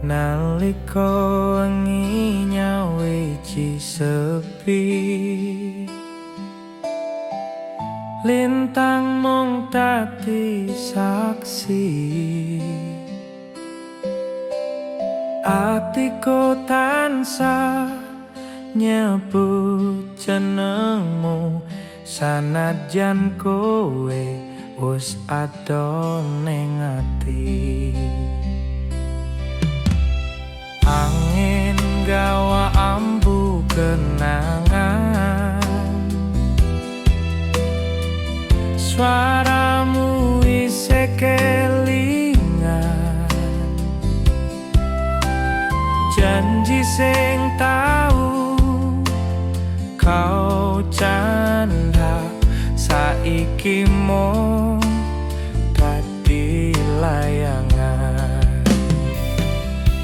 Nalika wengi nyawiji sepi, lintang mung dadi saksi. Atiku tansah nyebut jenengmu, sanadyan kowe wis ado ning ati. Angin gawa ambu kenangan, suaramu isih kelingan, janji sing tau kau candha saiki mung dadi layangan.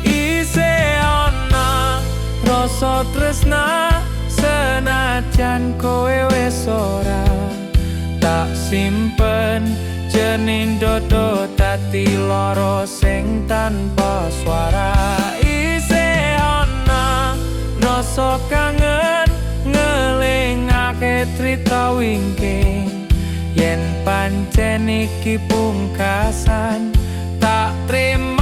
Isih ana rasa tresna senajan kowe wis ora tak simpen, jening dodo dadi lara sing tanpa suara. Isih ana rasa kangen ngelingake trita wingking, yen pancen iki pungkasan tak trima.